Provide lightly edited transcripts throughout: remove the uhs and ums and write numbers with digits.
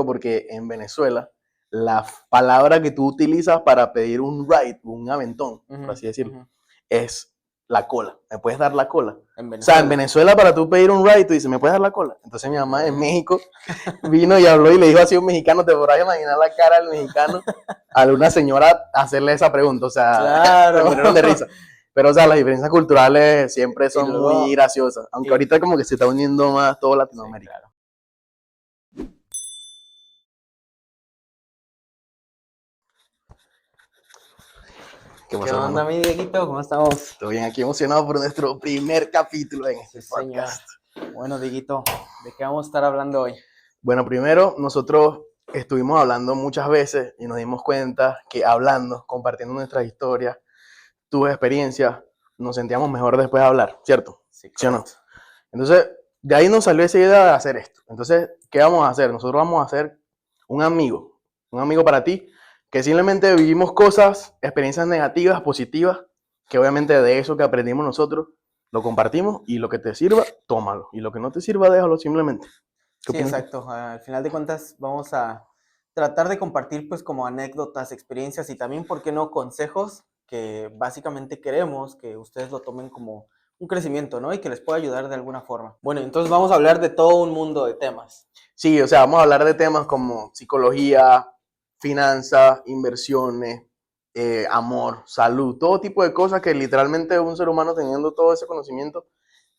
porque en Venezuela la palabra que tú utilizas para pedir un ride, un aventón, por Ujú, así decirlo, ujú. es la cola. ¿Me puedes dar la cola? En O sea, en Venezuela. Venezuela para tú pedir un ride, tú dices, ¿me puedes dar la cola? Entonces mi Ok. mamá en México vino y habló y le dijo así a un mexicano, te podrás imaginar la cara del mexicano a una señora hacerle esa pregunta, o sea, se Claro. murieron de risa. Pero, o sea, las diferencias culturales siempre Y son muy luego, graciosas, aunque y, ahorita como que se está uniendo más todo sí, Latinoamérica. claro. ¿Qué ¿Qué pasó, onda, hermano? mi Dieguito? ¿Cómo estamos? Estoy bien aquí emocionado por nuestro primer capítulo en Sí, este señor. podcast. Bueno, Dieguito, ¿de qué vamos a estar hablando hoy? Bueno, primero nosotros estuvimos hablando muchas veces y nos dimos cuenta que hablando, compartiendo nuestras historias, tus experiencias, nos sentíamos mejor después de hablar, ¿cierto? Sí, ¿Sí o no? correcto. Entonces, de ahí nos salió esa idea de hacer esto. Entonces, ¿qué vamos a hacer? Nosotros vamos a hacer un amigo para ti, que simplemente vivimos cosas, experiencias negativas, positivas, que obviamente de eso que aprendimos nosotros, lo compartimos y lo que te sirva, tómalo. Y lo que no te sirva, déjalo simplemente. ¿Qué Sí, opinas tú? exacto. Al final de cuentas, vamos a tratar de compartir, pues, como anécdotas, experiencias y también, ¿por qué no?, consejos que básicamente queremos que ustedes lo tomen como un crecimiento, ¿no? Y que les pueda ayudar de alguna forma. Bueno, entonces vamos a hablar de todo un mundo de temas. Sí, o sea, vamos a hablar de temas como psicología, finanzas, inversiones, amor, salud, todo tipo de cosas que literalmente un ser humano teniendo todo ese conocimiento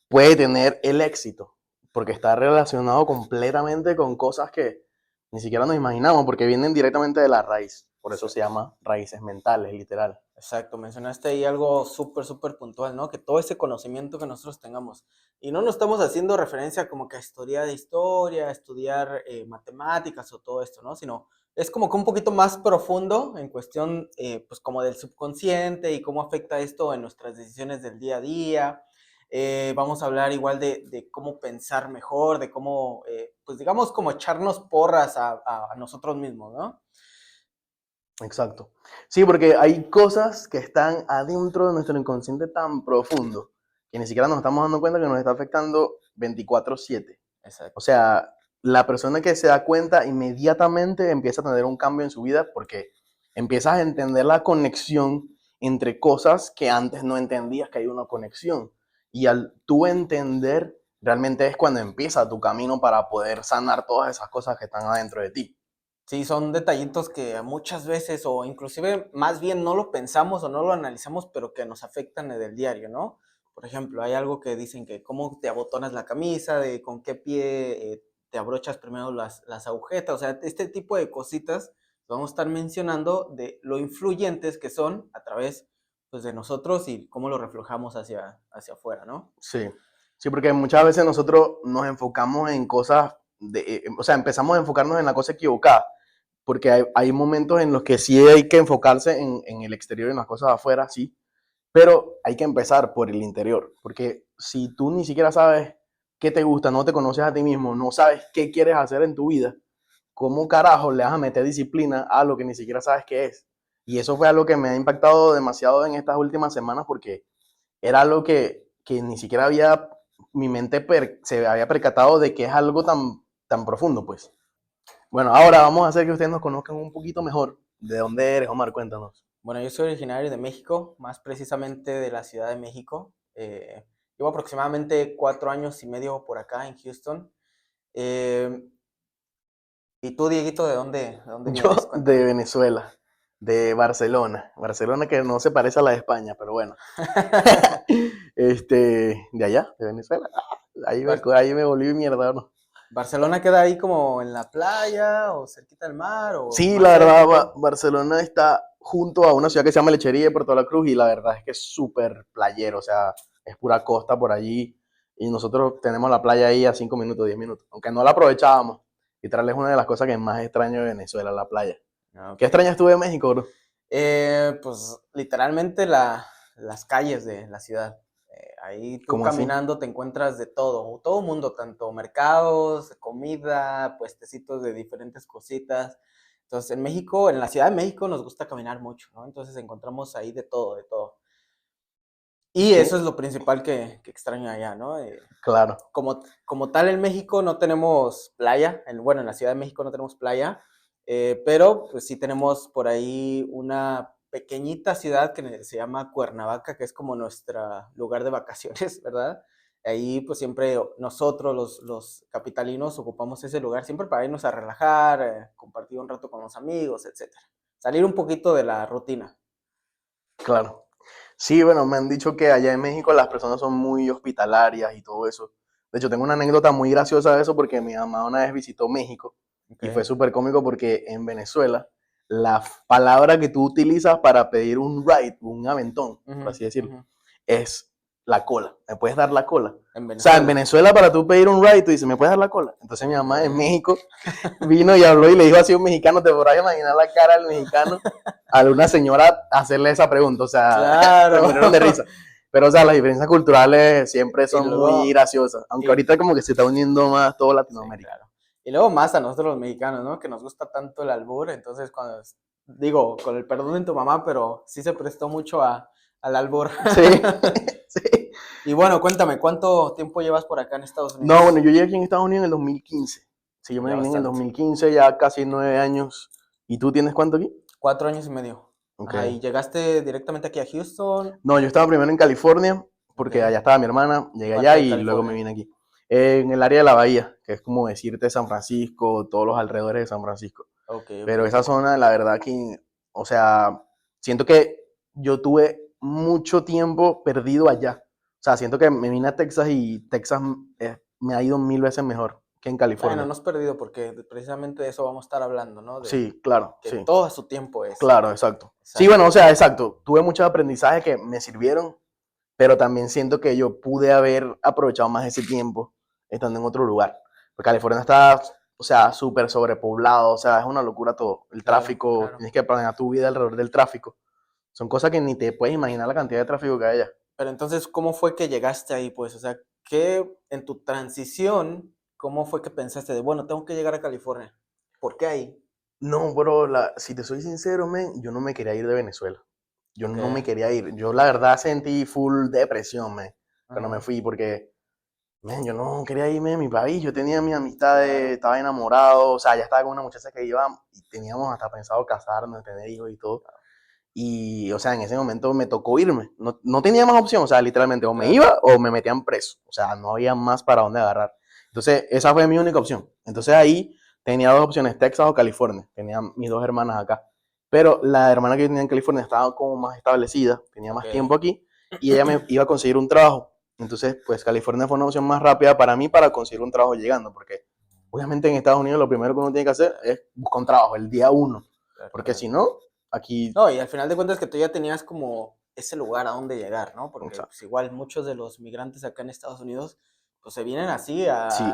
puede tener el éxito, porque está relacionado completamente con cosas que ni siquiera nos imaginamos, porque vienen directamente de la raíz. Por eso se Exacto. llama raíces mentales, literal. Exacto, mencionaste ahí algo súper, súper puntual, ¿no? Que todo ese conocimiento que nosotros tengamos. Y no nos estamos haciendo referencia como que a historia, a estudiar matemáticas o todo esto, ¿no? Sino es como que un poquito más profundo en cuestión, pues como del subconsciente y cómo afecta esto en nuestras decisiones del día a día. Vamos a hablar igual de cómo pensar mejor, de cómo, pues digamos, como echarnos porras a nosotros mismos, ¿no? Exacto. Sí, porque hay cosas que están adentro de nuestro inconsciente tan profundo que ni siquiera nos estamos dando cuenta que nos está afectando 24/7. O Exacto. sea, la persona que se da cuenta inmediatamente empieza a tener un cambio en su vida porque empiezas a entender la conexión entre cosas que antes no entendías que hay una conexión. Y al tú entender, realmente es cuando empieza tu camino para poder sanar todas esas cosas que están adentro de ti. Sí, son detallitos que muchas veces, o inclusive más bien no lo pensamos o no lo analizamos, pero que nos afectan en el diario, ¿no? Por ejemplo, hay algo que dicen que cómo te abotonas la camisa, de con qué pie te abrochas primero las agujetas, o sea, este tipo de cositas vamos a estar mencionando de lo influyentes que son a través, pues, de nosotros y cómo lo reflejamos hacia afuera, ¿no? Sí, sí, porque muchas veces nosotros nos enfocamos en cosas, o sea, empezamos a enfocarnos en la cosa equivocada, porque hay momentos en los que sí hay que enfocarse en el exterior, en las cosas de afuera, sí, pero hay que empezar por el interior, porque si tú ni siquiera sabes qué te gusta, no te conoces a ti mismo, no sabes qué quieres hacer en tu vida, ¿cómo carajo le vas a meter disciplina a lo que ni siquiera sabes qué es? Y eso fue algo que me ha impactado demasiado en estas últimas semanas porque era algo que ni siquiera había, mi mente se había percatado de que es algo tan profundo, pues. Bueno, ahora vamos a hacer que ustedes nos conozcan un poquito mejor. ¿De dónde eres, Omar? Cuéntanos. Bueno, yo soy originario de México, más precisamente de la Ciudad de México. Llevo aproximadamente 4 años y medio por acá en Houston. Eh, ¿Y tú, Dieguito, de dónde vienes? Yo de Cuéntame. Venezuela, de Barcelona. Barcelona que no se parece a la de España, pero bueno. De allá, de Venezuela. Bar- Ahí me volví mierda, ¿no? ¿Barcelona queda ahí como en la playa o cerquita del mar o Sí, más la verdad, céntrico? Barcelona está junto a una ciudad que se llama Lechería de Puerto La Cruz y la verdad es que es súper playero, o sea, es pura costa por allí y nosotros tenemos la playa ahí a 5 minutos, 10 minutos, aunque no la aprovechábamos. Literal es una de las cosas que más extraño de Venezuela, la playa. Ah, ¿Qué ok. extrañas tú de México, bro? Pues literalmente las calles de la ciudad. Ahí tú ¿Cómo así? caminando te encuentras de todo mundo, tanto mercados, comida, puestecitos de diferentes cositas. Entonces, en México, en la Ciudad de México, nos gusta caminar mucho, ¿no? Entonces encontramos ahí de todo, de todo. Y ¿sí? eso es lo principal que extraño allá, ¿no? Claro, Como tal, en México no tenemos playa, bueno, en la Ciudad de México no tenemos playa, pero pues sí tenemos por ahí una pequeñita ciudad que se llama Cuernavaca, que es como nuestro lugar de vacaciones, ¿verdad? Ahí pues siempre nosotros, los capitalinos, ocupamos ese lugar siempre para irnos a relajar, compartir un rato con los amigos, etcétera. Salir un poquito de la rutina. claro. Sí, bueno, me han dicho que allá en México las personas son muy hospitalarias y todo eso. De hecho, tengo una anécdota muy graciosa de eso porque mi mamá una vez visitó México Ok. y fue súper cómico porque en Venezuela la palabra que tú utilizas para pedir un ride, un aventón, por Ujú, así decirlo, ujú. es la cola. ¿Me puedes dar la cola? En O sea, en Venezuela. Venezuela para tú pedir un ride, tú dices, ¿me puedes dar la cola? Entonces mi Ok. mamá en México vino y habló y le dijo así a un mexicano, te podrás imaginar la cara del mexicano a una señora hacerle esa pregunta, o sea, se Claro. murieron de risa. Pero, o sea, las diferencias culturales siempre Y son muy luego, graciosas, aunque y, ahorita como que se está uniendo más todo sí, Latinoamérica. claro. Y luego más a nosotros los mexicanos, ¿no? Que nos gusta tanto el albur, entonces digo, con el perdón de tu mamá, pero sí se prestó mucho al albur. Sí, sí. Y bueno, cuéntame, ¿cuánto tiempo llevas por acá en Estados No, bueno, Unidos? yo llegué aquí en Estados Unidos en el 2015. Sí, yo me Ya vine en el bastante. 2015, ya casi 9 años. ¿Y tú tienes cuánto aquí? 4 años y medio. Ok. Ajá, ¿y llegaste directamente aquí a Houston? No, yo estaba primero en California, Ok. porque allá estaba mi hermana, ¿Qué llegué parte allá de y luego me California? vine aquí. En el área de la bahía, que es como decirte San Francisco, todos los alrededores de San Francisco. Ok, ok. Pero esa zona, la verdad que, o sea, siento que yo tuve mucho tiempo perdido allá. O sea, siento que me vine a Texas y Texas me ha ido 1000 veces mejor que en Bueno, California. no has perdido porque precisamente de eso vamos a estar hablando, ¿no? De Sí, claro, que sí, todo a su tiempo es. claro, exacto. Sí, Exacto. bueno, o sea, exacto. Tuve muchos aprendizajes que me sirvieron, pero también siento que yo pude haber aprovechado más ese tiempo estando en otro lugar. Porque California está, o sea, súper sobrepoblado, o sea, es una locura todo. El Claro, tráfico, claro. tienes que planear tu vida alrededor del tráfico. Son cosas que ni te puedes imaginar la cantidad de tráfico que hay allá. Pero entonces, ¿cómo fue que llegaste ahí? Pues, o sea, ¿qué en tu transición, cómo fue que pensaste de, bueno, tengo que llegar a California? ¿Por qué ahí? No, bro, si te soy sincero, men, yo no me quería ir de Venezuela. Yo Ok. no me quería ir. Yo la verdad sentí full depresión, men, cuando me Ajá, fui, porque men, yo no quería irme de mi país, yo tenía mis amistades, claro. estaba enamorado, o sea, ya estaba con una muchacha que iba y teníamos hasta pensado casarnos, tener hijos y todo. Y, o sea, en ese momento me tocó irme. No, no tenía más opción, o sea, literalmente, o me Claro. iba o me metían preso. O sea, no había más para dónde agarrar. Entonces, esa fue mi única opción. Entonces ahí tenía dos opciones, Texas o California. Tenía mis dos hermanas acá. Pero la hermana que yo tenía en California estaba como más establecida, tenía Ok. más tiempo aquí y ella me iba a conseguir un trabajo. Entonces, pues California fue una opción más rápida para mí para conseguir un trabajo llegando, porque obviamente en Estados Unidos lo primero que uno tiene que hacer Claro, es buscar un trabajo el día uno, claro, porque claro. si no, aquí, No, y al final de cuentas que tú ya tenías como ese lugar a donde llegar, ¿no? o Porque sea, pues igual muchos de los migrantes acá en Estados Unidos, pues se vienen así sí,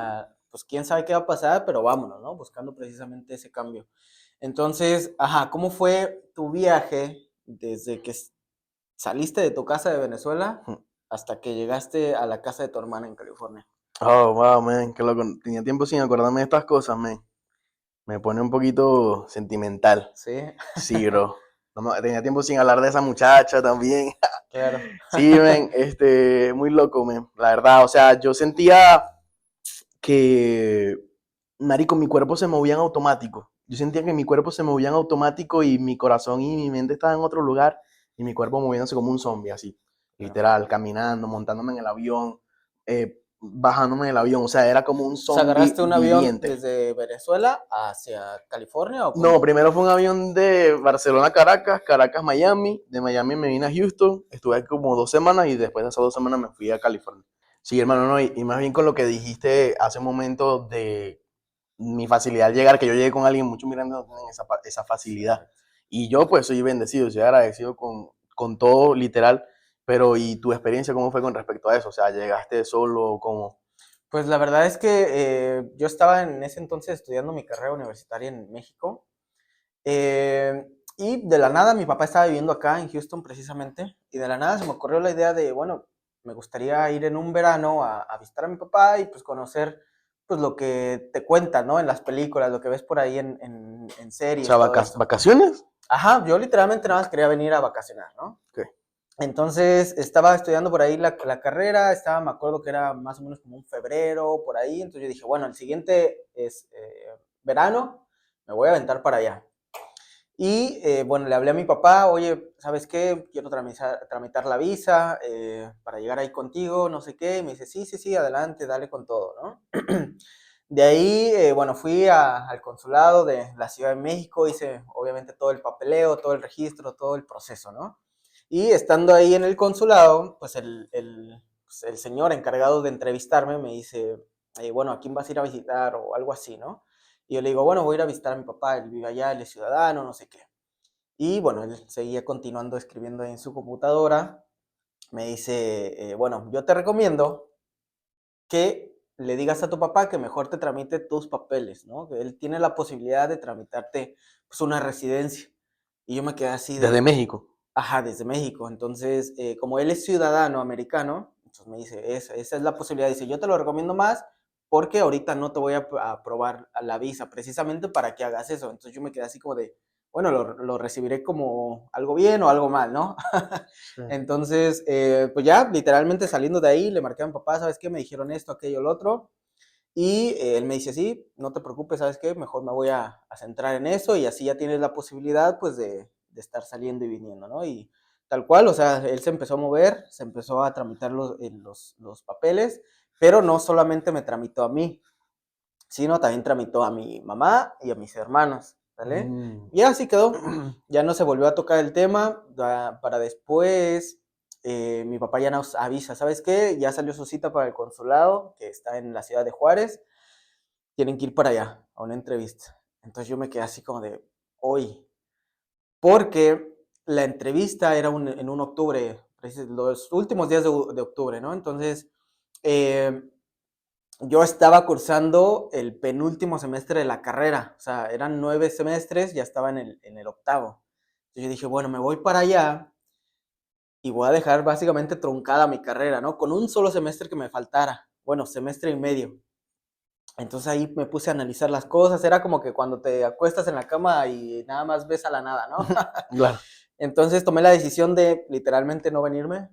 pues quién sabe qué va a pasar, pero vámonos, ¿no? Buscando precisamente ese cambio. Entonces, ajá, ¿cómo fue tu viaje desde que saliste de tu casa de Venezuela hasta que llegaste a la casa de tu hermana en California? oh, wow, man, qué loco. Tenía tiempo sin acordarme de estas cosas, man. Me pone un poquito sentimental. Sí, Sí, bro. Tenía tiempo sin hablar de esa muchacha también. claro. Sí, man, muy loco, man. La verdad, o sea, yo sentía que, marico, mi cuerpo se movía en automático. Yo sentía que mi cuerpo se movía en automático y mi corazón y mi mente estaban en otro lugar y mi cuerpo moviéndose como un zombie, así, Claro. literal, caminando, montándome en el avión, bajándome del avión, o sea, era como un O sea, zombie ¿agarraste un avión viviente. desde Venezuela hacia California o No, cómo? primero fue un avión de Barcelona a Caracas, Caracas, Miami, de Miami me vine a Houston, estuve aquí como 2 semanas y después de esas 2 semanas me fui a California. Sí, hermano, no, y más bien con lo que dijiste hace un momento de mi facilidad al llegar, que yo llegué con alguien, muchos migrantes no tienen esa facilidad. Exacto. Y yo pues soy bendecido, soy agradecido con todo, literal. Pero ¿y tu experiencia cómo fue con respecto a eso? O sea, ¿llegaste solo? ¿Cómo? Pues la verdad es que yo estaba en ese entonces estudiando mi carrera universitaria en México. Y de la nada mi papá estaba viviendo acá en Houston precisamente. Y de la nada se me ocurrió la idea de, bueno, me gustaría ir en un verano a visitar a mi papá y pues conocer pues lo que te cuentan, ¿no? En las películas, lo que ves por ahí en O sea, series, todo esto. ¿vacaciones? Ajá, yo literalmente nada más quería venir a vacacionar, ¿no? Ok. Entonces estaba estudiando por ahí la carrera, me acuerdo que era más o menos como un febrero, por ahí, entonces yo dije, bueno, el siguiente es verano, me voy a aventar para allá. Y bueno, le hablé a mi papá, oye, ¿sabes qué? Quiero tramitar la visa para llegar ahí contigo, no sé qué. Y me dice, sí, sí, sí, adelante, dale con todo, ¿no? De ahí, bueno, fui al consulado de la Ciudad de México, hice obviamente todo el papeleo, todo el registro, todo el proceso, ¿no? Y estando ahí en el consulado, pues el señor encargado de entrevistarme me dice, bueno, ¿a quién vas a ir a visitar? O algo así, ¿no? Y yo le digo, bueno, voy a ir a visitar a mi papá, él vive allá, él es ciudadano, no sé qué. Y bueno, él seguía continuando escribiendo en su computadora. Me dice, bueno, yo te recomiendo que le digas a tu papá que mejor te tramite tus papeles, ¿no? Que él tiene la posibilidad de tramitarte pues una residencia. Y yo me quedé así Desde de, México. ajá, desde México. Entonces, como él es ciudadano americano, entonces me dice, esa es la posibilidad. Dice, yo te lo recomiendo más porque ahorita no te voy a aprobar la visa, precisamente para que hagas eso. Entonces yo me quedé así como de, bueno, lo recibiré como algo bien o algo mal, ¿no? Sí. Entonces, pues ya, literalmente saliendo de ahí, le marqué a mi papá, ¿sabes qué? Me dijeron esto, aquello, lo otro. Y él me dice, sí, no te preocupes, ¿sabes qué? Mejor me voy a centrar en eso y así ya tienes la posibilidad, pues, de estar saliendo y viniendo, ¿no? Y tal cual, o sea, él se empezó a mover, se empezó a tramitar los papeles, pero no solamente me tramitó a mí, sino también tramitó a mi mamá y a mis hermanos, ¿vale? Mm. Y así quedó, ya no se volvió a tocar el tema, para después mi papá ya nos avisa, ¿sabes qué? Ya salió su cita para el consulado, que está en la ciudad de Juárez, tienen que ir para allá a una entrevista. Entonces yo me quedé así como de, hoy, porque la entrevista era en un octubre, los últimos días de octubre, ¿no? Entonces, eh, yo estaba cursando el penúltimo semestre de la carrera, o sea, eran 9 semestres, ya estaba en el octavo. Entonces yo dije, bueno, me voy para allá y voy a dejar básicamente truncada mi carrera, ¿no? Con un solo semestre que me faltara, bueno, semestre y medio. Entonces ahí me puse a analizar las cosas, era como que cuando te acuestas en la cama y nada más ves a la nada, ¿no? Claro. Entonces tomé la decisión de literalmente no venirme,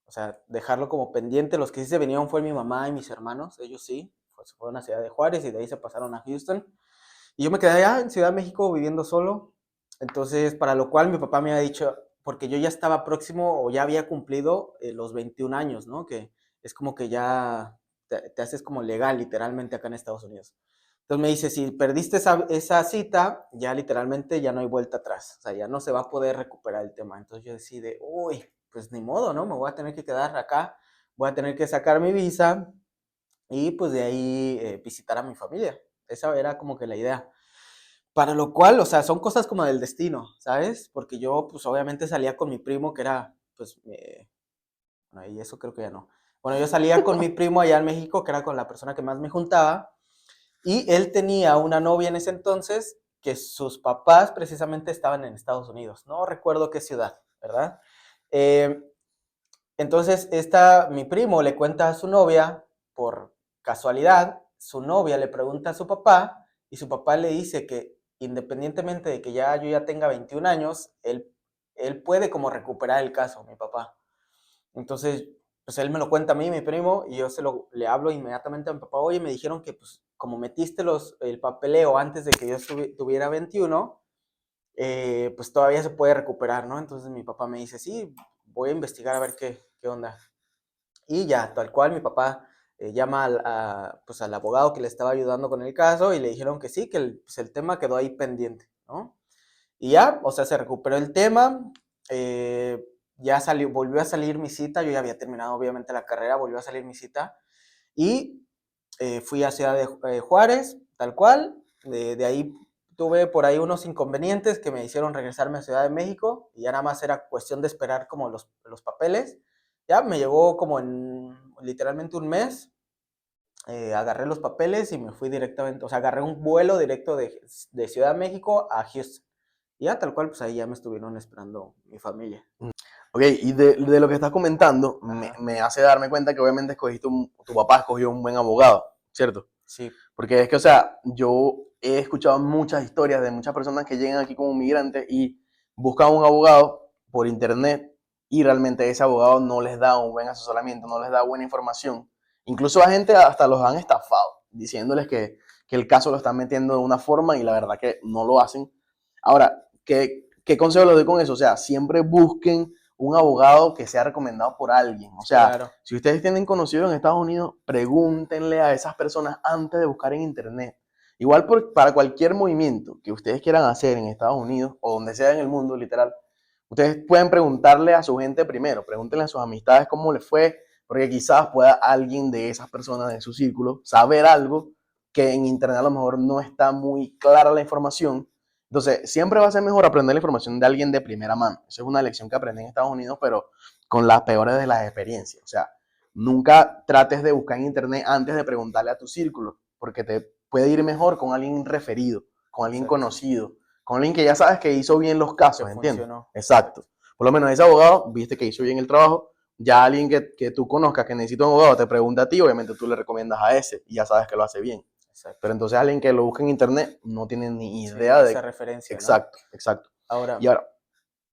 o sea, dejarlo como pendiente. Los que sí se vinieron fue mi mamá y mis hermanos, ellos sí, pues fueron a Ciudad de Juárez y de ahí se pasaron a Houston. Y yo me quedé allá en Ciudad de México viviendo solo. Entonces, para lo cual mi papá me había dicho, porque yo ya estaba próximo o ya había cumplido los 21 años, ¿no? Que es como que ya te haces como legal literalmente acá en Estados Unidos. Entonces me dice, si perdiste esa cita, ya literalmente ya no hay vuelta atrás, o sea, ya no se va a poder recuperar el tema. Entonces yo decide, uy, pues ni modo, ¿no? Me voy a tener que quedar acá, voy a tener que sacar mi visa y pues de ahí visitar a mi familia. Esa era como que la idea. Para lo cual, o sea, son cosas como del destino, ¿sabes? Porque yo, pues obviamente salía con mi primo, que era, pues, bueno, y eso creo que ya no. Bueno, yo salía con mi primo allá en México, que era con la persona que más me juntaba, y él tenía una novia en ese entonces, que sus papás precisamente estaban en Estados Unidos, no recuerdo qué ciudad, ¿verdad? Eh, entonces, mi primo le cuenta a su novia, por casualidad, su novia le pregunta a su papá y su papá le dice que independientemente de que yo ya tenga 21 años, él puede como recuperar el caso, mi papá. Entonces, pues él me lo cuenta a mí, mi primo, y yo le hablo inmediatamente a mi papá, oye, me dijeron que pues como metiste el papeleo antes de que yo tuviera 21, pues todavía se puede recuperar, ¿no? Entonces mi papá me dice, sí, voy a investigar a ver qué onda. Y ya, tal cual, mi papá llama pues al abogado que le estaba ayudando con el caso y le dijeron que sí, que pues el tema quedó ahí pendiente, ¿no? Y ya, o sea, se recuperó el tema, ya salió, volvió a salir mi cita, yo ya había terminado obviamente la carrera, volvió a salir mi cita y fui a Ciudad de Juárez, tal cual, de ahí tuve por ahí unos inconvenientes que me hicieron regresarme a Ciudad de México y ya nada más era cuestión de esperar como los papeles. Ya me llegó como en literalmente un mes, agarré los papeles y me fui directamente, o sea, agarré un vuelo directo de Ciudad de México a Houston. Y ya tal cual, pues ahí ya me estuvieron esperando mi familia. Ok, y de lo que estás comentando, Ajá, me hace darme cuenta que obviamente tu papá escogió un buen abogado, ¿cierto? sí, Porque es que, o sea, yo he escuchado muchas historias de muchas personas que llegan aquí como migrantes y buscan un abogado por internet y realmente ese abogado no les da un buen asesoramiento, no les da buena información. Incluso a gente hasta los han estafado, diciéndoles que el caso lo están metiendo de una forma y la verdad que no lo hacen. Ahora, ¿qué consejo les doy con eso? O sea, siempre busquen un abogado que sea recomendado por alguien. O sea, Claro, si ustedes tienen conocidos en Estados Unidos, pregúntenle a esas personas antes de buscar en internet. Igual para cualquier movimiento que ustedes quieran hacer en Estados Unidos o donde sea en el mundo, literal, ustedes pueden preguntarle a su gente primero, pregúntenle a sus amistades cómo les fue, porque quizás pueda alguien de esas personas de su círculo saber algo que en internet a lo mejor no está muy clara la información. Entonces, siempre va a ser mejor aprender la información de alguien de primera mano. Esa es una lección que aprendí en Estados Unidos, pero con las peores de las experiencias. O sea, nunca trates de buscar en internet antes de preguntarle a tu círculo, porque te puede ir mejor con alguien referido, con alguien exacto. conocido, con alguien que ya sabes que hizo bien los Que casos, ¿entiendes? funcionó. Exacto. Por lo menos ese abogado, viste que hizo bien el trabajo, ya alguien que tú conozcas que necesita un abogado te pregunta a ti, obviamente tú le recomiendas a ese y ya sabes que lo hace bien. Exacto. Pero entonces alguien que lo busca en internet no tiene ni Sí, idea esa de... referencia, ¿no? Exacto, exacto. Y Ahora, ahora,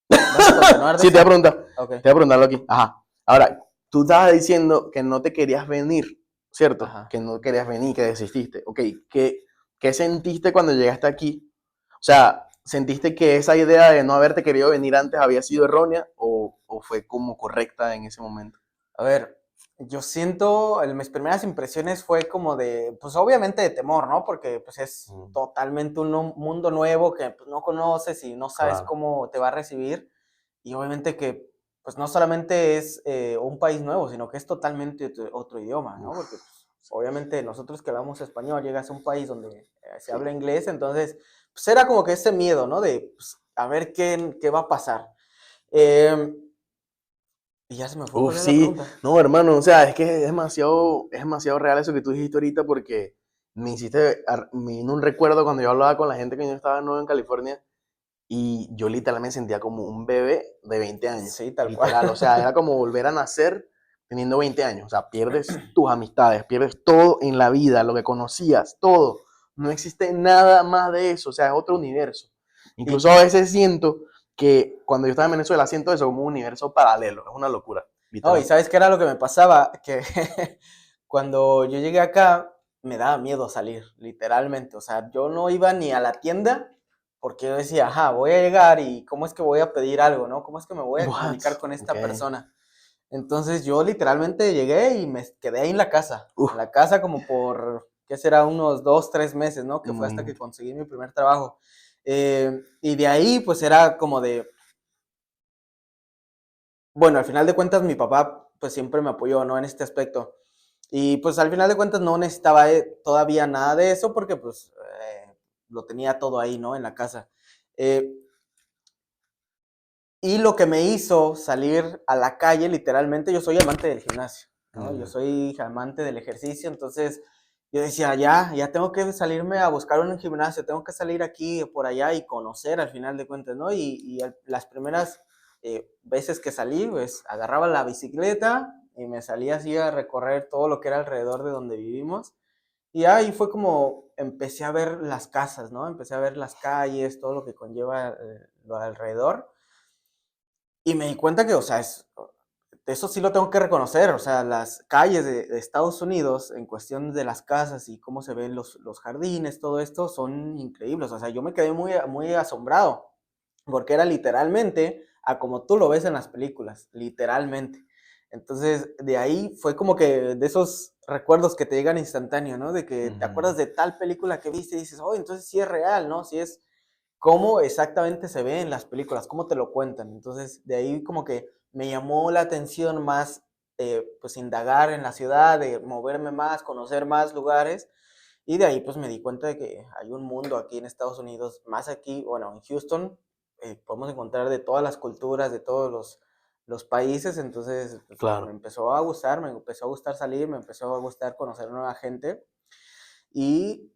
¿vas a continuar de sí, te voy a eso? preguntar, Ok. te voy a preguntarlo aquí. Ajá. Ahora, tú estabas diciendo que no te querías venir, ¿cierto? Ajá. Que no querías venir, que desististe. Ok, ¿qué sentiste cuando llegaste aquí? O sea, ¿sentiste que esa idea de no haberte querido venir antes había sido errónea o fue como correcta en ese momento? A ver, yo siento, mis primeras impresiones fue como de, pues obviamente de temor, ¿no? Porque pues es Mm, totalmente un mundo nuevo que pues, no conoces y no sabes claro. cómo te va a recibir. Y obviamente que pues no solamente es un país nuevo, sino que es totalmente otro idioma, ¿no? Porque Uf, pues, obviamente nosotros que hablamos español, llegas a un país donde se sí. habla inglés, entonces pues era como que ese miedo, ¿no? De pues, a ver qué va a pasar. Eh, y ya se me fue, Uf, ¿cuál era la sí, pregunta? no, hermano, o sea, es que es demasiado real eso que tú dijiste ahorita porque me vino un recuerdo cuando yo hablaba con la gente que yo estaba nuevo en California y yo literalmente me sentía como un bebé de 20 años, Sí, tal cual. literal, o sea, era como volver a nacer teniendo 20 años, o sea, pierdes tus amistades, pierdes todo en la vida, lo que conocías, todo, no existe nada más de eso, o sea, es otro universo. Y Incluso a veces siento que cuando yo estaba en Venezuela siento eso como un universo paralelo, es una locura, no, y literal. ¿sabes qué era lo que me pasaba? Que cuando yo llegué acá, me daba miedo salir, literalmente. O sea, yo no iba ni a la tienda porque yo decía, ajá, voy a llegar y ¿cómo es que voy a pedir algo, no? ¿Cómo es que me voy a What? comunicar con Ok. esta persona? Entonces yo literalmente llegué y me quedé ahí Uf, en la casa como por, ¿qué será? Unos 2, 3 meses, ¿no? Que fue hasta que imagínate. conseguí mi primer trabajo. Y de ahí pues era como de, bueno, al final de cuentas mi papá pues siempre me apoyó, ¿no? En este aspecto. Y pues al final de cuentas no necesitaba todavía nada de eso porque pues lo tenía todo ahí, ¿no? En la casa. Eh, y lo que me hizo salir a la calle, literalmente, yo soy amante del gimnasio, ¿no? Yo Ujú. soy amante del ejercicio, entonces yo decía, ya tengo que salirme a buscar un gimnasio, tengo que salir aquí, por allá y conocer al final de cuentas, ¿no? Las primeras veces que salí, pues agarraba la bicicleta y me salía así a recorrer todo lo que era alrededor de donde vivimos. Y ahí fue como empecé a ver las casas, ¿no? Empecé a ver las calles, todo lo que conlleva lo alrededor. Y me di cuenta que, o sea, eso sí lo tengo que reconocer, o sea, las calles de Estados Unidos, en cuestión de las casas y cómo se ven los jardines, todo esto, son increíbles. O sea, yo me quedé muy asombrado, porque era literalmente a como tú lo ves en las películas, literalmente. Entonces, de ahí fue como que de esos recuerdos que te llegan instantáneo, ¿no? De que te Ujú. acuerdas de tal película que viste y dices, oh, entonces sí es real, ¿no? Sí es cómo exactamente se ve en las películas, cómo te lo cuentan. Entonces, de ahí como que me llamó la atención más, pues, indagar en la ciudad, de moverme más, conocer más lugares, y de ahí, pues, me di cuenta de que hay un mundo aquí en Estados Unidos, más aquí, bueno, en Houston, podemos encontrar de todas las culturas, de todos los países, entonces, pues, Claro. me empezó a gustar salir, me empezó a gustar conocer nueva gente, y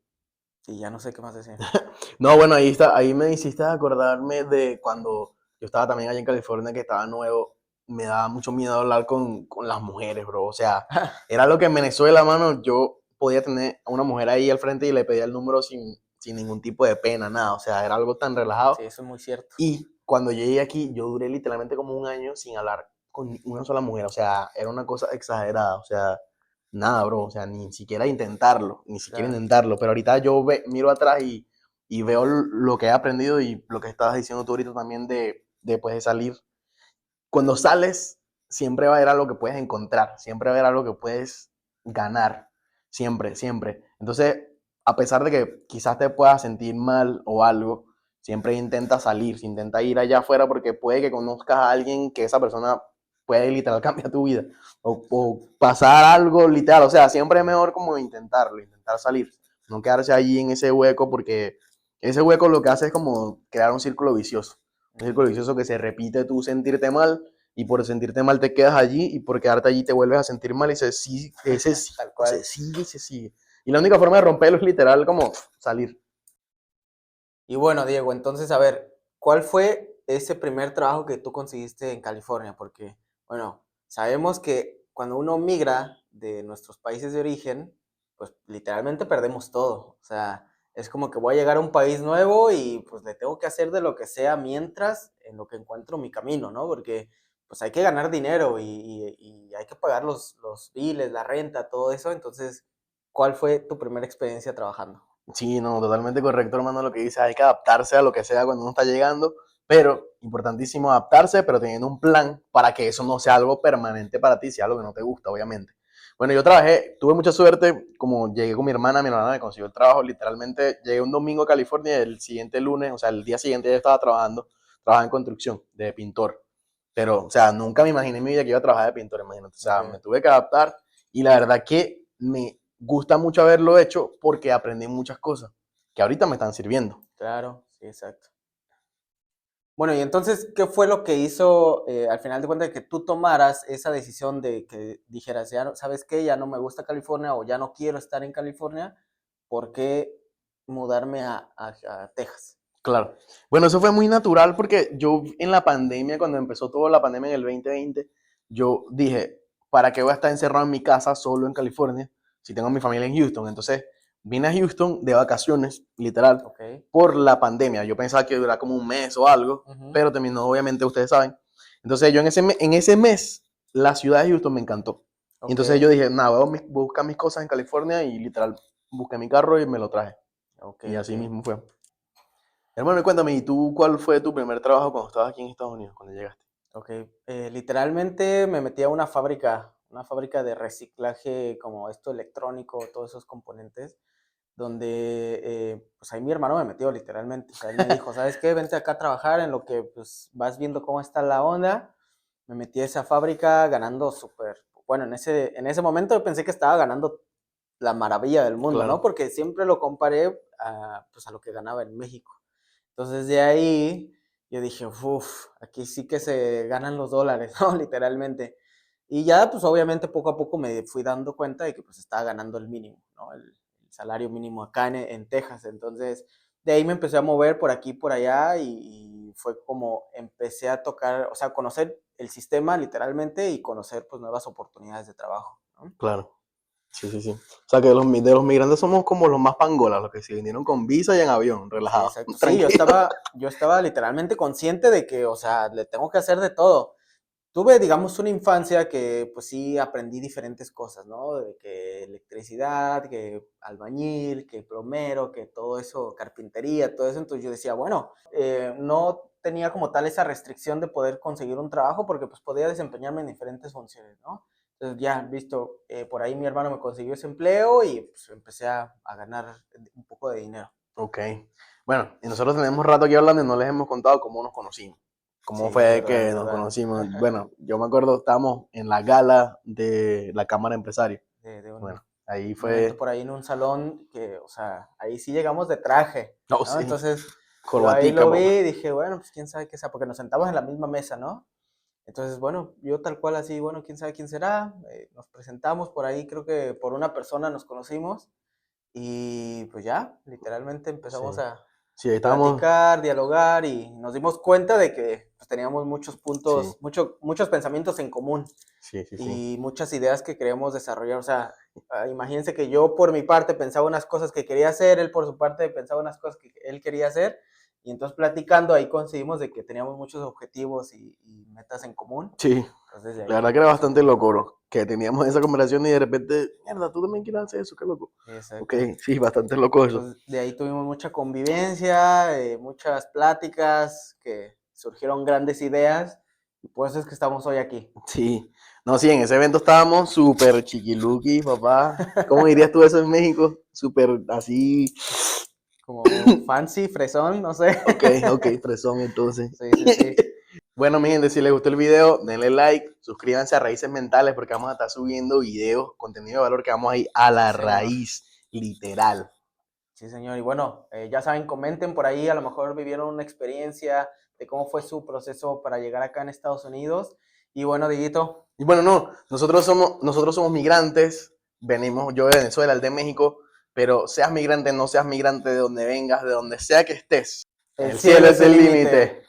y ya no sé qué más decir. No, bueno, ahí está, ahí me hiciste acordarme de cuando yo estaba también allá en California, que estaba nuevo, me daba mucho miedo hablar con las mujeres, bro. O sea, era lo que en Venezuela, mano, yo podía tener a una mujer ahí al frente y le pedía el número sin ningún tipo de pena, nada. O sea, era algo tan relajado. Sí, eso es muy cierto. Y cuando yo llegué aquí, yo duré literalmente como un año sin hablar con una sola mujer. O sea, era una cosa exagerada. O sea, nada, bro. O sea, ni siquiera intentarlo. Ni siquiera Claro. intentarlo. Pero ahorita yo miro atrás y veo lo que he aprendido y lo que estabas diciendo tú ahorita también pues, de salir. Cuando sales, siempre va a haber algo que puedes encontrar. Siempre va a haber algo que puedes ganar. Siempre, siempre. Entonces, a pesar de que quizás te puedas sentir mal o algo, siempre intenta salir, intenta ir allá afuera porque puede que conozcas a alguien que esa persona puede literal cambiar tu vida o pasar algo literal. O sea, siempre es mejor como intentarlo, intentar salir, no quedarse allí en ese hueco porque ese hueco lo que hace es como crear un círculo vicioso. Un círculo vicioso que se repite tú sentirte mal y por sentirte mal te quedas allí y por quedarte allí te vuelves a sentir mal y Tal cual. se sigue. Y la única forma de romperlo es literal como salir. Y bueno, Diego, entonces, a ver, ¿cuál fue ese primer trabajo que tú conseguiste en California? Porque, bueno, sabemos que cuando uno migra de nuestros países de origen, pues literalmente perdemos todo. O sea, es como que voy a llegar a un país nuevo y pues le tengo que hacer de lo que sea mientras en lo que encuentro mi camino, ¿no? Porque pues hay que ganar dinero y hay que pagar los biles, la renta, todo eso. Entonces, ¿cuál fue tu primera experiencia trabajando? Sí, no, totalmente correcto, hermano, lo que dice. Hay que adaptarse a lo que sea cuando uno está llegando, pero importantísimo adaptarse, pero teniendo un plan para que eso no sea algo permanente para ti, sea algo que no te gusta, obviamente. Bueno, yo trabajé, tuve mucha suerte, como llegué con mi hermana me consiguió el trabajo, literalmente llegué un domingo a California y el siguiente lunes, o sea, el día siguiente ya estaba trabajaba en construcción, de pintor. Pero, o sea, nunca me imaginé en mi vida que iba a trabajar de pintor, imagínate. O sea, Okay. me tuve que adaptar y la verdad que me gusta mucho haberlo hecho porque aprendí muchas cosas que ahorita me están sirviendo. Claro, sí, exacto. Bueno, y entonces, ¿qué fue lo que hizo, al final de cuentas, que tú tomaras esa decisión de que dijeras, ya, ¿sabes qué? Ya no me gusta California o ya no quiero estar en California, ¿por qué mudarme a Texas? Claro. Bueno, eso fue muy natural porque yo en la pandemia, cuando empezó toda la pandemia en el 2020, yo dije, ¿para qué voy a estar encerrado en mi casa solo en California si tengo a mi familia en Houston? Entonces vine a Houston de vacaciones, literal, Ok. por la pandemia. Yo pensaba que durara como un mes o algo, Ujú. pero terminó, obviamente, ustedes saben. Entonces yo en ese mes, la ciudad de Houston me encantó. Y Ok, entonces yo dije, nada, voy a buscar mis cosas en California y literal, busqué mi carro y me lo traje. ok, Y ok. así mismo fue. Hermano, y cuéntame, ¿y tú cuál fue tu primer trabajo cuando estabas aquí en Estados Unidos, cuando llegaste? Ok, literalmente me metí a una fábrica de reciclaje como esto electrónico, todos esos componentes, donde pues ahí mi hermano me metió literalmente, o sea, él me dijo, ¿sabes qué? Vente acá a trabajar en lo que pues vas viendo cómo está la onda. Me metí a esa fábrica ganando súper, bueno, en ese momento yo pensé que estaba ganando la maravilla del mundo, ¿no? Claro, Porque siempre lo comparé pues a lo que ganaba en México. Entonces de ahí yo dije, uff, aquí sí que se ganan los dólares, ¿no? Literalmente. Y ya, pues obviamente poco a poco me fui dando cuenta de que pues estaba ganando el mínimo, ¿no? El salario mínimo acá en Texas. Entonces, de ahí me empecé a mover por aquí, por allá y fue como empecé a tocar, o sea, conocer el sistema literalmente y conocer pues nuevas oportunidades de trabajo, ¿no? claro. Sí, sí, sí. O sea, que de los migrantes somos como los más pangolas, los que se vinieron con visa y en avión, Sí, relajados, exacto. Sí, tranquilos. yo estaba literalmente consciente de que, o sea, le tengo que hacer de todo. Tuve, digamos, una infancia que, pues sí, aprendí diferentes cosas, ¿no? De que electricidad, que albañil, que plomero, que todo eso, carpintería, todo eso. Entonces yo decía, bueno, no tenía como tal esa restricción de poder conseguir un trabajo porque pues podía desempeñarme en diferentes funciones, ¿no? Entonces ya, visto, por ahí mi hermano me consiguió ese empleo y pues empecé a ganar un poco de dinero. Ok. Bueno, y nosotros tenemos rato aquí hablando y no les hemos contado cómo nos conocimos. Cómo Sí, es fue verdad, que es nos verdad. conocimos. Bueno, yo me acuerdo, estábamos en la gala de la Cámara Empresario. De Bueno, ahí un evento fue. por ahí en un salón que, o sea, ahí sí llegamos de traje, No, ¿no? sí, Entonces, yo ahí corbatica, lo vi papá. y dije, bueno, pues quién sabe qué sea, porque nos sentamos en la misma mesa, ¿no? Entonces, bueno, yo tal cual así, bueno, quién sabe quién será, nos presentamos por ahí, creo que por una persona nos conocimos y pues ya, literalmente Sí. empezamos a Sí, ahí estábamos. platicar, dialogar y nos dimos cuenta de que pues, teníamos muchos Sí, puntos, muchos pensamientos en común sí, sí, sí. y muchas ideas que queremos desarrollar. O sea, imagínense que yo por mi parte pensaba unas cosas que quería hacer, él por su parte pensaba unas cosas que él quería hacer Y entonces platicando ahí coincidimos de que teníamos muchos objetivos y metas en común. Sí, Entonces de la verdad ahí, que era bastante loco, bro, que teníamos esa conversación y de repente, mierda, tú también quieres hacer eso, qué loco. Ok, exacto. sí, bastante loco eso. Entonces de ahí tuvimos mucha convivencia, muchas pláticas, que surgieron grandes ideas y por eso es que estamos hoy aquí. Sí, no, sí, en ese evento estábamos súper chiquiluki, papá. ¿Cómo dirías tú eso en México? Súper así. Como fancy, fresón, no sé. Ok, ok, fresón entonces. Sí, sí, sí. Bueno, mi gente, si les gustó el video, denle like, suscríbanse a Raíces Mentales porque vamos a estar subiendo videos, contenido de valor que vamos a ir a la Sí, señor. raíz, literal. Sí, señor. Y bueno, ya saben, comenten por ahí, a lo mejor vivieron una experiencia de cómo fue su proceso para llegar acá en Estados Unidos. Y bueno, Diguito, Y bueno, no, nosotros somos migrantes, venimos, yo de Venezuela, el de México, pero seas migrante, no seas migrante, de donde vengas, de donde sea que estés, el el cielo cielo es es el el límite. límite.